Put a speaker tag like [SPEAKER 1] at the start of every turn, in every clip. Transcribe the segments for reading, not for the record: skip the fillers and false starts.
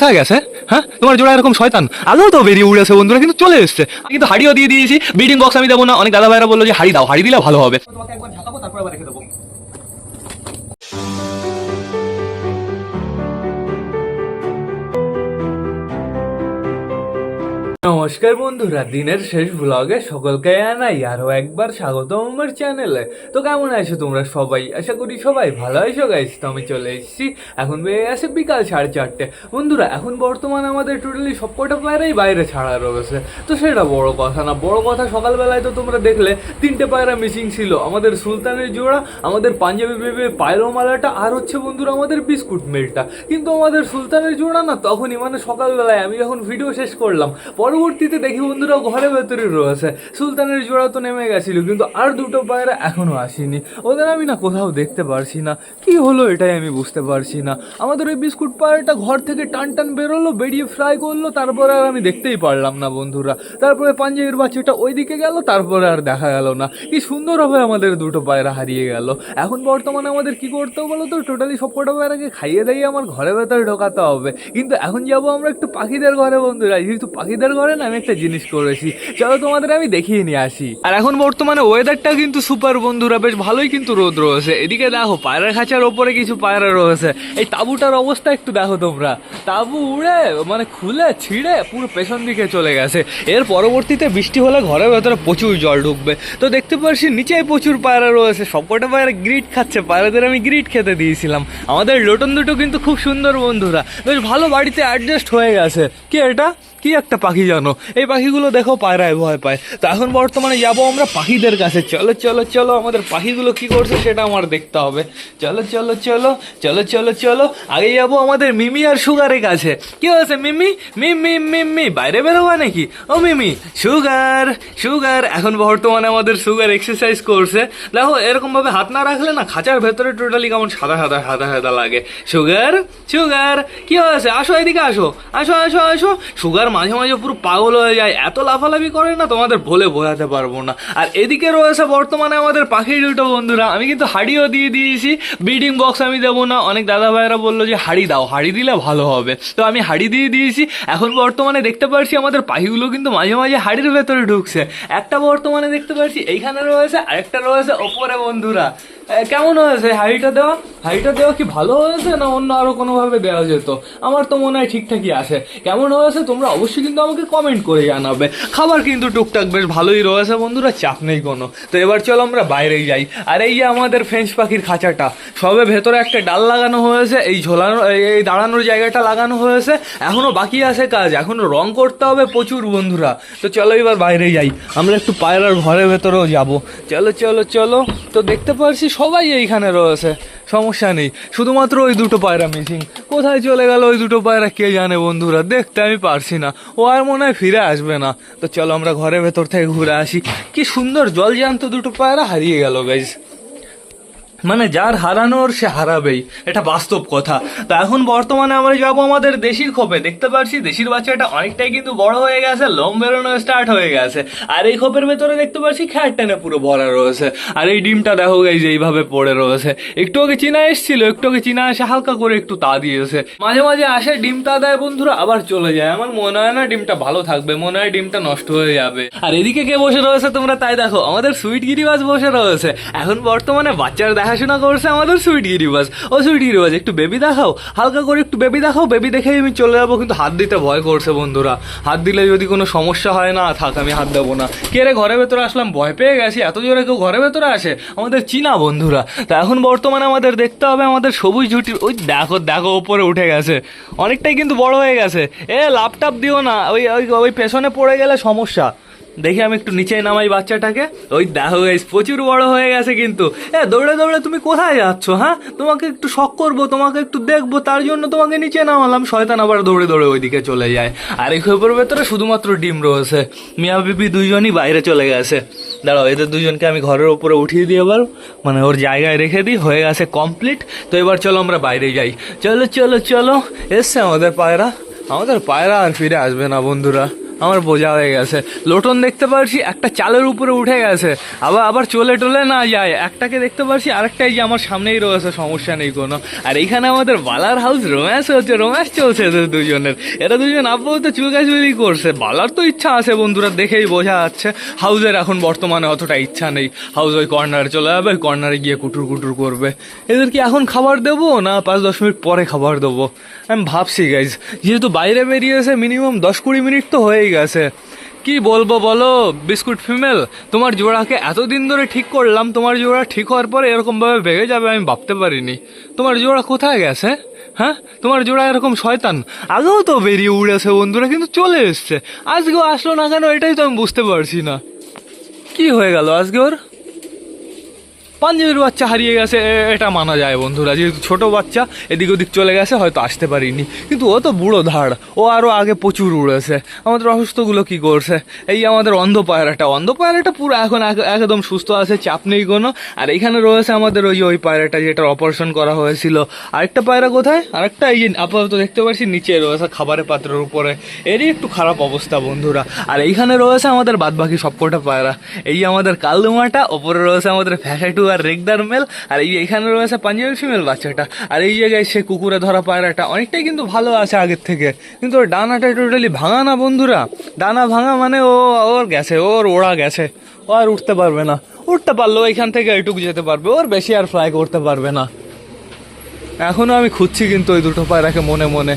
[SPEAKER 1] কোথায় গেছে? হ্যাঁ, তোমার জোড়া এরকম শয়তান আগেও তো বেরিয়ে উড়েছে বন্ধুরা, কিন্তু চলে এসছে। কিন্তু হাড়িও দিয়ে দিয়েছি, ব্রিডিং বক্স আমি দেবো না। অনেক দাদা ভাইরা বললো যে হাড়ি দাও, হাড়ি দিলে ভালো হবে। তোমাকে একবার ঝাঁকাবো, তারপর আবার রেখে দেবো। নমস্কার বন্ধুরা, দিনের শেষ ব্লগে সকলকে জানাই আরো একবার স্বাগত আমার চ্যানেলে। তো কেমন আছো তোমরা সবাই? আশা করি সবাই ভালো আছো গাইস। তো আমি চলে এসেছি, এখন বেরিয়ে গেছে বিকাল 4:30 বন্ধুরা। এখন বর্তমানে আমাদের টোটালি সবকটা পায়রাই বাইরে ছাড়া রয়েছে। তো সেটা বড় কথা না, বড় কথা সকালবেলায় তো তোমরা দেখলে 3টে পায়রা মিসিং ছিল। আমাদের সুলতানের জোড়া, আমাদের পাঞ্জাবি বেবি পায়রোমালাটা, আর হচ্ছে বন্ধুরা আমাদের বিস্কুট মিলটা। কিন্তু আমাদের সুলতানের জোড়া না তখনই, মানে সকালবেলায় আমি যখন ভিডিও শেষ করলাম, পরবর্তীতে দেখি বন্ধুরা ঘরের ভেতরে রয়েছে। সুলতানের জোড়া তো নেমে গেছিল, কিন্তু আর দুটো পায়রা এখনো আসেনি। ওদের আমি না কোথাও দেখতে পারছি না, কি হলো এটাই আমি বুঝতে পারছি না। আমাদের ওই বিস্কুট পায়রাটা ঘর থেকে টান টান বেরোলো, বেরিয়ে ফ্রাই করলো, তারপরে আর আমি দেখতেই পারলাম না বন্ধুরা। তারপরে পাঞ্জাবির বাচ্চাটা ওইদিকে গেল, তারপরে আর দেখা গেল না। কি সুন্দরভাবে আমাদের দুটো পায়রা হারিয়ে গেল। এখন বর্তমানে আমাদের কি করতে হবে বলো তো? টোটালি সবকটা পায়রাকে খাইয়ে দিয়ে আমার ঘরের ভেতরে ঢোকাতে হবে। কিন্তু এখন যাবো আমরা একটু পাখিদের ঘরে বন্ধুরা। যেহেতু পাখিদের ঘরে না আমি একটা জিনিস করেছি, চলো তোমাদের আমি দেখিয়ে নিয়ে আসি। আর এখন বর্তমানে ওয়েদারটা কিন্তু সুপার বন্ধুরা, বেশ ভালোই কিন্তু রোদ রয়েছে। এদিকে দেখো পায়রা খাঁচার ওপরে কিছু পায়রা রয়েছে। এই তাঁবুটার অবস্থা একটু দেখো তোমরা। তাঁবু উড়ে মানে খুলে ছিঁড়ে পুরো পেছন দিকে চলে গেছে। এর পরবর্তীতে বৃষ্টি হলে ঘরের ভেতরে প্রচুর জল ঢুকবে। তো দেখতে পাচ্ছি নিচেই প্রচুর পায়রা রয়েছে, সবকটা পায়রা গ্রিট খাচ্ছে। পায়রাদের আমি গ্রিট খেতে দিয়েছিলাম। আমাদের লোটন দুটো কিন্তু খুব সুন্দর বন্ধুরা, বেশ ভালো বাড়িতে অ্যাডজাস্ট হয়ে গেছে। কি এটা, কি একটা পাখি জানো? এই পাখিগুলো দেখো পায়রায় ভয় পায়। তো এখন বর্তমানে যাবো আমরা পাখিদের কাছে। চলো চলো চলো, আমাদের পাখিগুলো কি করছে সেটা আমার দেখতে হবে। চলো চলো চলো চলো চলো চলো, আগে যাবো আমাদের মিমি আর সুগারের কাছে। কি হয়েছে মিমি? মিমি মিমি বাইরে বেরোবা নাকি? ও মিমি, সুগার সুগার। এখন বর্তমানে আমাদের সুগার এক্সারসাইজ করছে। দেখো এরকম ভাবে হাত না রাখলে না খাঁচার ভেতরে টোটালি কেমন সাদা সাদা সাদা সাদা লাগে। সুগার সুগার, কি হয়েছে? আসো এদিকে আসো, আসো আসো আসো। সুগার মাঝে মাঝে পুরো পাগল হয়ে যায়, এত লাফালাফি করে না তোমাদের বলে বোঝাতে পারবো না। আর এদিকে রয়েছে বর্তমানে আমাদের পাখি দুটো বন্ধুরা। আমি কিন্তু হাড়িও দিয়ে দিয়েছি, ব্রিডিং বক্স আমি দেবো না। অনেক দাদা ভাইরা বললো যে হাড়ি দাও, হাড়ি দিলে ভালো হবে। তো আমি হাড়ি দিয়ে দিয়েছি। এখন বর্তমানে দেখতে পাচ্ছি আমাদের পাখিগুলো কিন্তু মাঝে মাঝে হাড়ির ভেতরে ঢুকছে। একটা বর্তমানে দেখতে পাচ্ছি এইখানে রয়েছে, আরেকটা রয়েছে ওপরে বন্ধুরা। কেমন হয়েছে হাড়িটা দেওয়া? হাড়িটা দেওয়া কি ভালো হয়েছে, না অন্য আরো কোনোভাবে দেওয়া যেত? আমার তো মনে হয় ঠিকঠাকই আছে। কেমন হয়েছে তোমরা অবশ্যই কিন্তু আমাকে কমেন্ট করে জানাবে। খাবার কিন্তু টুকটাক বেশ ভালোই রয়েছে বন্ধুরা, চাপ নেই কোনো। তো এবার চলো আমরা বাইরেই যাই। আর এই যে আমাদের ফ্রেঞ্চ পাখির খাঁচাটা, সবে ভেতরে একটা ডাল লাগানো হয়েছে, এই ঝোলানো এই দাঁড়ানোর জায়গাটা লাগানো হয়েছে। এখনো বাকি আছে কাজ, এখনো রং করতে হবে প্রচুর বন্ধুরা। তো চলো এবার বাইরে যাই, আমরা একটু পায়রার ঘরের ভেতরেও যাবো। চলো চলো চলো। তো দেখতে পাচ্ছি সবাই এইখানে রয়েছে, সমস্যা নেই। শুধুমাত্র ওই দুটো পায়রা মিসিং। কোথায় চলে গেল ওই দুটো পায়রা কে জানে বন্ধুরা, দেখতে আমি পারছি না। ও আর মনে হয় ফিরে আসবে না। তো চলো আমরা ঘরের ভেতর থেকে ঘুরে আসি। কি সুন্দর জলজ্যান্ত দুটো পায়রা হারিয়ে গেল গাইজ। মানে যার হারানোর সে হারাবেই, এটা বাস্তব কথা। তো এখন বর্তমানে আমরা যাবো আমাদের দেশির খোপে। দেখতে পাচ্ছি দেশির বাচ্চাটা অনেকটাই কিন্তু বড় হয়ে গেছে, লোম বেরোনো স্টার্ট হয়ে গেছে। আর এই খোপের ভেতরে দেখতে পাচ্ছি খ্যাট টেনে পুরো ভরা রয়েছে। আর এই ডিমটা দেখো গাইজ এইভাবে পড়ে রয়েছে। একটু আগে চীনা এসেছিল, একটু আগে চীনা এসে হালকা করে একটু তা দিয়েছে। মাঝে মাঝে আসে ডিম তা দেয় বন্ধুরা, আবার চলে যায়। আমার মনে হয় না ডিমটা ভালো থাকবে, মনে হয় ডিমটা নষ্ট হয়ে যাবে। আর এদিকে কে বসে রয়েছে তোমরা তাই দেখো, আমাদের সুইট গিরিবাজ বসে রয়েছে। এখন বর্তমানে বাচ্চার দেখাশোনা করছে আমাদের সুইট গিরিবাজ। ও সুইট গিরিবাজ একটু বেবি দেখাও, হালকা করে একটু বেবি দেখাও। বেবি দেখেই আমি চলে যাবো, কিন্তু হাত দিতে ভয় করছে বন্ধুরা। হাত দিলে যদি কোনো সমস্যা হয়, না থাক আমি হাত দেবো না। কে রে ঘরের ভেতরে আসলাম, ভয় পেয়ে গেছি, এত জোরে কেউ ঘরের ভেতরে আসে? আমাদের চীনা বন্ধুরা। তা এখন বর্তমানে আমাদের দেখতে হবে আমাদের সবুজ ঝুটির। ওই দেখো দেখো ওপরে উঠে গেছে, অনেকটাই কিন্তু বড় হয়ে গেছে। ল্যাপটপ দিও না, ওই ওই ওই পেছনে পড়ে গেলে সমস্যা। দেখি আমি একটু নিচে নামাই বাচ্চাটাকে। ওই দেখো গাইস প্রচুর বড় হয়ে গেছে কিন্তু। দৌড়ে দৌড়ে তুমি কোথায় যাচ্ছ? হ্যাঁ, তোমাকে একটু শখ করবো, তোমাকে একটু দেখবো, তার জন্য তোমাকে নিচে নামালাম। শয়তান আবার দৌড়ে দৌড়ে ওইদিকে চলে যায়। আর এই খোপের ভেতরে শুধুমাত্র ডিম রয়েছে। মিয়া বিবি দুইজনই বাইরে চলে গেছে। দাঁড়াও এদের দুজনকে আমি ঘরের উপরে উঠিয়ে দিয়ে এবার মানে ওর জায়গায় রেখে দিই। হয়ে গেছে কমপ্লিট। তো এবার চলো আমরা বাইরে যাই। চলো চলো চলো, এসছে আমাদের পায়রা। আমাদের পায়রা আর ফিরে আসবে না বন্ধুরা, আমার বোঝা হয়ে গেছে। লোটন দেখতে পারছি একটা চালের উপরে উঠে গেছে, আবার আবার চলে টোলে না যায়। একটাকে দেখতে পারছি, আরেকটা এই যে আমার সামনেই রয়েছে, সমস্যা নেই কোনো। আর এইখানে আমাদের বালার হাউস রোম্যান্স হচ্ছে, রোম্যান্স চলছে এদের দুজনের। এরা দুজন আপাতত চুলকাচুলি করছে। বালার তো ইচ্ছা আছে বন্ধুরা, দেখেই বোঝা যাচ্ছে। হাউসের এখন বর্তমানে অতটা ইচ্ছা নেই। হাউস ওই কর্নারে চলে যাবে, কর্নারে গিয়ে কুটুর কুটুর করবে। এদের কি এখন খাবার দেবো না 5-10 মিনিট পরে খাবার দেবো আমি ভাবছি গাইজ। যেহেতু বাইরে বেরিয়েছে মিনিমাম 10-20 মিনিট তো হয়েই গেছে। কি বলবো বলো বিস্কুট ফিমেল, তোমার জোড়াকে এতদিন ধরে ঠিক করলাম, তোমার জোড়া ঠিক হওয়ার পরে এরকমভাবে ভেঙে যাবে আমি ভাবতে পারিনি। তোমার জোড়া কোথায় গেছে? হ্যাঁ, তোমার জোড়া এরকম শয়তান। আগেও তো বেরিয়ে উড়েছে বন্ধুরা, কিন্তু চলে এসছে। আজকেও আসলো না কেন এটাই তো আমি বুঝতে পারছি না। কি হয়ে গেল আজকে ওর? পাঞ্জাবির বাচ্চা হারিয়ে গেছে এটা মানা যায় বন্ধুরা, যেহেতু ছোট বাচ্চা এদিক ওদিক চলে গেছে, হয়তো আসতে পারিনি। কিন্তু ও তো বুড়ো ধাড়, ও আরও আগে প্রচুর উড়েছে। আমাদের অসুস্থগুলো কি করছে? এই আমাদের অন্ধ পায়রাটা পুরো এখন একদম সুস্থ আছে, চাপ নেই কোনো। আর এইখানে রয়েছে আমাদের ওই পায়রাটা যেটার অপারেশন করা হয়েছিল। আরেকটা পায়রা কোথায়? আরেকটা এই যে আপাতত দেখতে পাচ্ছি নিচে রয়েছে খাবারের পাত্রের উপরে। এরই একটু খারাপ অবস্থা বন্ধুরা। আর এইখানে রয়েছে আমাদের বাদবাকি সবকটা পায়রা। এই আমাদের কালদুমাটা, ওপরে রয়েছে আমাদের ফ্যাসাটু আর রেগদার মেল, আর এইখানে রয়েছে পাঞ্জাবি ফিমেল বাচ্চাটা। আর এই জায়গায় সে কুকুরে ধরা পায়রাটা অনেকটাই কিন্তু ভালো আছে আগের থেকে, কিন্তু ওর ডানাটা টোটালি ভাঙা না বন্ধুরা। ডানা ভাঙা মানে ওর গেছে, ওর ওড়া গেছে, ও আর উঠতে পারবে না। উঠতে পারলেও এখান থেকে এইটুকু যেতে পারবে, ওর বেশি আর ফ্লাই করতে পারবে না। এখনো আমি খুঁজছি কিন্তু ওই দুটো পায়রাকে মনে মনে,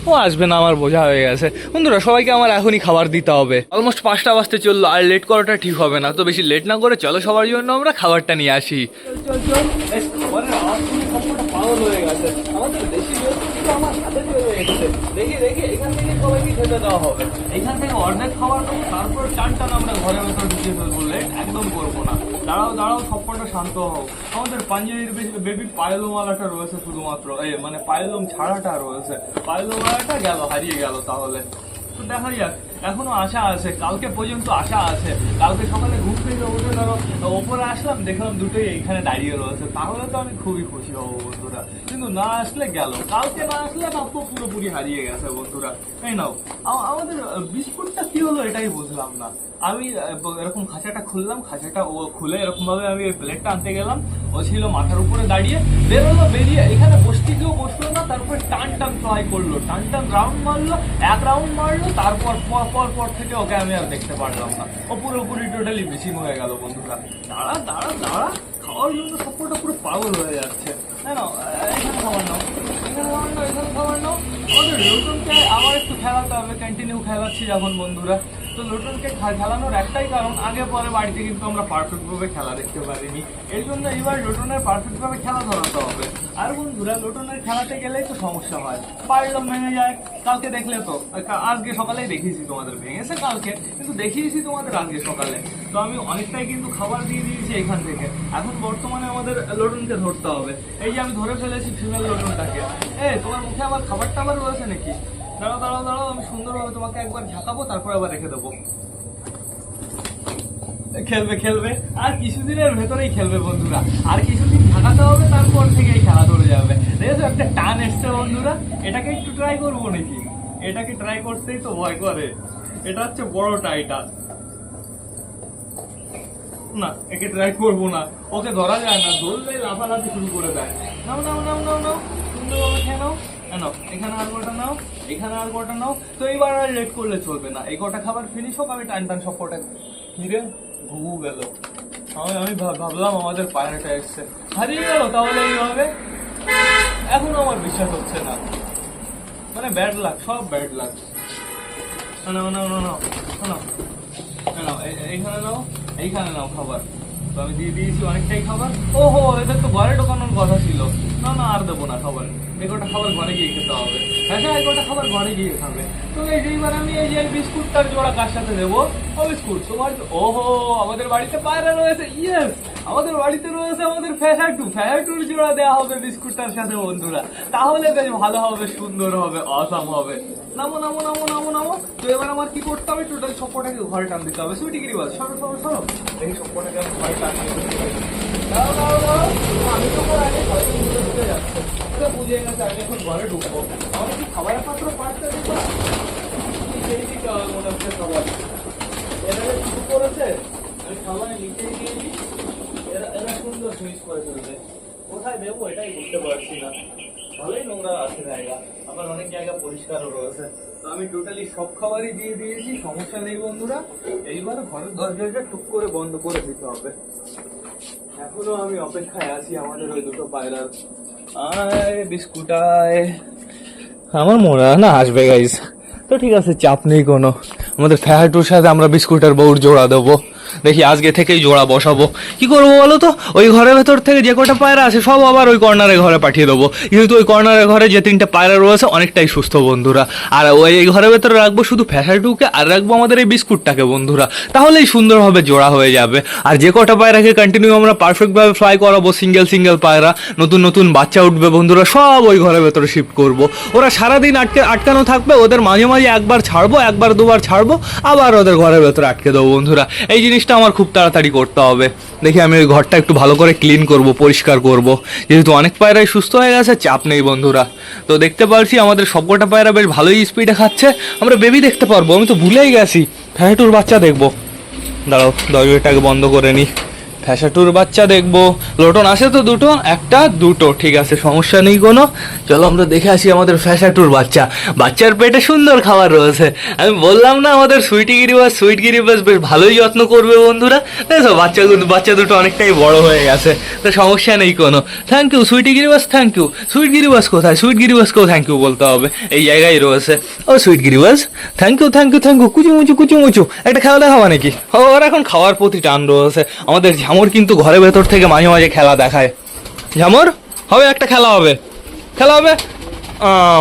[SPEAKER 1] ও আসবে না আমার বোঝা হয়ে গেছে। বন্ধুরা সবাইকে আমার এখনই খাবার দিতে হবে, অলমোস্ট 5টা বাজতে চললো। আর লেট করাটা ঠিক হবে না, তো বেশি লেট না করে চলো সবার জন্য আমরা খাবারটা নিয়ে আসি। পাগল হয়ে গেছে আমাদের দেশি আমার হাতে চলে এসেছে। দেখি দেখি এখান থেকে সবাইকে খেতে দেওয়া হবে। এখান থেকে অর্ধেক খাবার দেবো, তারপর টান আমরা ঘরের ভেতর ঢুকিয়ে ফেলবো। লেট একদম করবো না। দাঁড়াও সবকটা শান্ত হও। আমাদের পাঞ্জাবির বেবি পায়েলোমালাটা রয়েছে শুধুমাত্র, মানে পায়েলোম ছাড়াটা রয়েছে। পায়েলোমালাটা গেল, হারিয়ে গেল। তাহলে তো দেখা যাক, এখনো আশা আছে, কালকে পর্যন্ত আশা আছে। কালকে সকালে ঘুম থেকে উঠে ধরো ওপরে আসলাম, দেখলাম দুটোই এইখানে দাঁড়িয়ে রয়েছে, তাহলে তো আমি খুবই খুশি হবো বন্ধুরা। কিন্তু না আসলে গেল, কালকে না আসলে ভাববো পুরোপুরি হারিয়ে গেছে বন্ধুরা। এই নাও আমাদের বিস্কুটটা কি হলো এটাই বুঝলাম না। আমি এরকম খাঁচাটা খুললাম, খাঁচাটা ও খুলে এরকম ভাবে আমি ওই প্লেটটা আনতে গেলাম, ও ছিল মাথার উপরে দাঁড়িয়ে, বেরিয়ে এখানে বসতে গিয়েও বসলো না। তারপরে টান ফ্লাই করলো, টান রাউন্ড মারলো, এক রাউন্ড মারলো, তারপর পর থেকে ওকে আমি আর দেখতে পারলাম না। ও পুরোপুরি টোটালি মিসিং হয়ে গেল বন্ধুরা। দাঁড়া খাওয়ার জন্য সবটা পুরো পাগল হয়ে যাচ্ছে। এখানে খাবার নাও, এখানে খাবার নাও। আমাদের লোটনকে আবার একটু খেলাতে হবে, কন্টিনিউ খেলাচ্ছি যখন বন্ধুরা। তো লোটনকে খেলানোর একটাই কারণ, আগে পরে বাড়িতে কিন্তু আমরা পারফেক্ট ভাবে খেলা দেখতে পারিনি, এই জন্য এবার লোটনের পারফেক্ট ভাবে খেলা ধরাতে হবে। আর বন্ধুরা লোটনের খেলাতে গেলেই তো সমস্যা হয়, পারলাম ভেঙে যায়। কালকে দেখলে তো, আজকে সকালেই দেখিয়েছি তোমাদের, ভেঙেছে কালকে কিন্তু দেখিয়েছি তোমাদের আজকে সকালে। তো আমি অনেকটাই কিন্তু খাবার দিয়ে দিয়েছি এখান থেকে। এখন বর্তমানে আমাদের লোটনকে ধরতে হবে। এই যে আমি ধরে ফেলেছি ফিমেল লোটনটাকে। তোমার মুখে আবার খাবার টাবার রয়েছে নাকি? দাঁড়াও আমি সুন্দরভাবে তোমাকে একবার ঝাঁকাবো, তারপর আবার রেখে দেবো। খেলবে আর কিছুদিনের ভেতরেই খেলবে বন্ধুরা। আর কিছুদিন ঝাঁকাতে হবে, তারপর থেকে এই খেলা ধরে যাবে। দেখেছো একটা টান এসছে বন্ধুরা, এটাকে একটু ট্রাই করবো নাকি? এটাকে ট্রাই করতেই তো ভয় করে। এটা হচ্ছে বড়টা, এটা না, একে ট্রাই করবো না। ওকে ধরা যায় না, ধরলেই লাফালাফি শুরু করে দেয়। নাও সুন্দরভাবে খেয়ে নাও। এখানে আর কটা নাও, এখানে আর কটা নাও। তো এইবার আর লেট করলে চলবে না, এই কটা খাবার ফিনিশ হোক, আমি টান সব কটা। হিরে ঘুঘু গেল। আমি ভাবলাম আমাদের পায়রাটা এসছে, হারিয়ে গেল। তাহলে এইভাবে এখনো আমার বিশ্বাস হচ্ছে না, মানে ব্যাড লাক, সব ব্যাড লাক। এইখানে নাও খাবার। তো আমি দিয়ে দিয়েছি অনেকটাই খাবার। ওহো, এদের তো ঘরে ঢোকানোর কথা ছিল। না আর দেবো না খাবার, এগোটা খাবার ঘরে গিয়ে খেতে হবে। হ্যাঁ এগোটা খাবার ঘরে গিয়ে খাবে। তো এইবার আমি এই যে বিস্কুটটার জোড়া কার সাথে দেবো? ও বিস্কুট তোমার। ওহো, আমাদের বাড়িতে পায়রা রয়েছে। ইয়েস, আমাদের বাড়িতে রয়েছে আমাদের ফ্যাসাটুর জোড়া দেওয়া হবে বিস্কুটটার সাথে বন্ধুরা। তাহলে বেশ ভালো হবে, সুন্দর হবে, অসাম হবে। নামো। তো এবার আমার কি করতে হবে? টোটাল সবকটাকে ঘরে টান দিতে হবে। সুইটিগিরি বল, সরো। এই সবকটাকে আমি ঘরে টান দিতে আমি তো আগে ঘরে ঢুকে যাচ্ছে, বুঝে গেছে আমি এখন ঘরে ঢুকবো। আমার কি খাবারের পাত্র পাঠতে দিতে হবে মনে হচ্ছে সবাই। দেবো এটাই বুঝতে পারছি না। ভালোই নোংরা আছে জায়গা, আবার অনেক জায়গা পরিষ্কারও রয়েছে। তো আমি টোটালি সব খাবারই দিয়ে দিয়েছি, সমস্যা নেই বন্ধুরা। এইবার ঘরের দরজাটা টুক করে বন্ধ করে দিতে হবে। এখনো আমি অপেক্ষায় আছি আমাদের ওই দুটো পায়রার। আয় বিস্কুট আয়। আমার মনে হয় না আসবে গাইস। তো ঠিক আছে, চাপ নেই কোনো। আমাদের ফ্যাহাটুর সাথে আমরা বিস্কুটের বউর জোড়া দেবো। দেখি আজকে থেকেই জোড়া বসাবো। কি করবো বলো তো, ওই ঘরের ভেতর থেকে যে কটা পায়রা আছে সব আবার ওই কর্নারের ঘরে পাঠিয়ে দেবো। যেহেতু ওই কর্নারের ঘরে যে 3টে পায়রা রয়েছে অনেকটাই সুস্থ বন্ধুরা। আর ওই এই ঘরের ভেতরে রাখবো শুধু ফ্যাসাটুকে, আর রাখবো আমাদের এই বিস্কুটটাকে বন্ধুরা। তাহলেই সুন্দরভাবে জোড়া হয়ে যাবে। আর যে কটা পায়রাকে কন্টিনিউ আমরা পারফেক্টভাবে ফ্লাই করাবো, সিঙ্গেল সিঙ্গেল পায়রা, নতুন নতুন বাচ্চা উঠবে বন্ধুরা, সব ওই ঘরের ভেতরে শিফট করবো। ওরা সারাদিন আটকানো থাকবে, ওদের মাঝে মাঝে একবার ছাড়বো, একবার দুবার ছাড়বো, আবার ওদের ঘরের ভেতরে আটকে দেবো বন্ধুরা। এই জিনিসটা আমার খুব তাড়াতাড়ি করতে হবে। দেখি আমি ওই ঘরটা একটু ভালো করে ক্লিন করব, পরিষ্কার করব। যেহেতু অনেক পায়রাই সুস্থ হয়ে গেছে, চাপ নেই বন্ধুরা। তো দেখতে পারছি আমাদের সবকটা পায়রা বেশ ভালোই স্পিডে খাচ্ছে। আমরা বেবি দেখতে পারবো, আমি তো ভুলেই গেছি। ফ্যাসাটুর বাচ্চা দেখবো, দাঁড়াও দরজাটাকে বন্ধ করে নি। ফ্যাসাটুর বাচ্চা দেখবো। লোটন আছে তো দুটো, একটা দুটো, ঠিক আছে সমস্যা নেই কোনো। চলো আমরা দেখে আসি আমাদের ফ্যাসাটুর বাচ্চা। বাচ্চার পেটে সুন্দর খাবার রয়েছে। আমি বললাম না আমাদের সুইট গিরিবাস বেশ ভালোই যত্ন করবে বন্ধুরা। দেখো বাচ্চা দুটো অনেকটাই বড় হয়ে গেছে, তো সমস্যা নেই কোনো। থ্যাংক ইউ সুইটি গিরিবাস, থ্যাংক ইউ। সুইট গিরিবাস কোথায়? সুইট গিরিবাসকেও থ্যাংক ইউ বলতে হবে, এই জায়গায় রয়েছে। ও সুইট গিরিবাস, thank you thank you thank you. কুচুমুচু একটা খেলা দেখাবা নাকি? ওর এখন খাওয়ার প্রতি টান রয়েছে। আমাদের ঝামর কিন্তু ঘরের ভেতর থেকে মাঝে মাঝে খেলা দেখায়। ঝামর হবে, একটা খেলা হবে।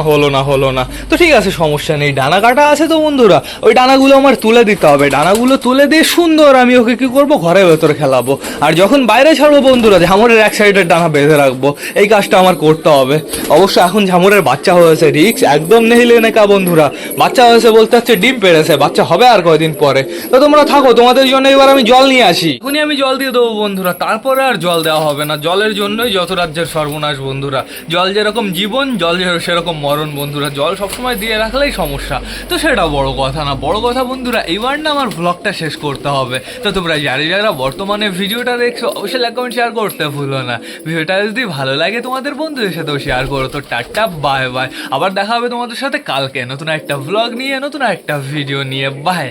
[SPEAKER 1] হলো না। তো ঠিক আছে সমস্যা নেই, ডানা কাটা আছে তো বন্ধুরা, ওই ডানাগুলো আমার তুলে দিতে হবে। ডানাগুলো তুলে দিয়ে সুন্দর আমি ওকে কি করবো, ঘরের ভেতরে খেলাবো। আর যখন বাইরে ছাড়বো বন্ধুরা, ঝামরের এক সাইডের ডানা বেঁধে রাখবো। এই কাজটা আমার করতে হবে। অবশ্য এখন ঝামরের বাচ্চা হয়েছে, রিক্স একদম নেহিলে নেকা বন্ধুরা। বাচ্চা হয়েছে বলতে হচ্ছে ডিম পেড়েছে, বাচ্চা হবে আর কয়দিন পরে। তো তোমরা থাকো, তোমাদের জন্য এবার আমি জল নিয়ে আসি। এখনই আমি জল দিয়ে দেবো বন্ধুরা, তারপরে আর জল দেওয়া হবে না। জলের জন্যই যত রাজ্যের সর্বনাশ বন্ধুরা। জল যেরকম জীবন, জল সেরকম মরণ বন্ধুরা। জল সবসময় দিয়ে রাখলেই সমস্যা, তো সেটা বড় কথা না। বড় কথা বন্ধুরা, এইবার না আমার ব্লগটা শেষ করতে হবে। তো তোমরা যারা বর্তমানে ভিডিওটা দেখছো অবশ্যই লাইক কমেন্ট শেয়ার করতে ভুলো না। ভিডিওটা যদি ভালো লাগে তোমাদের বন্ধুদের সাথেও শেয়ার করো। তো টাটা বাই বাই, আবার দেখা হবে তোমাদের সাথে কালকে নতুন একটা ব্লগ নিয়ে, নতুন একটা ভিডিও নিয়ে। বাই।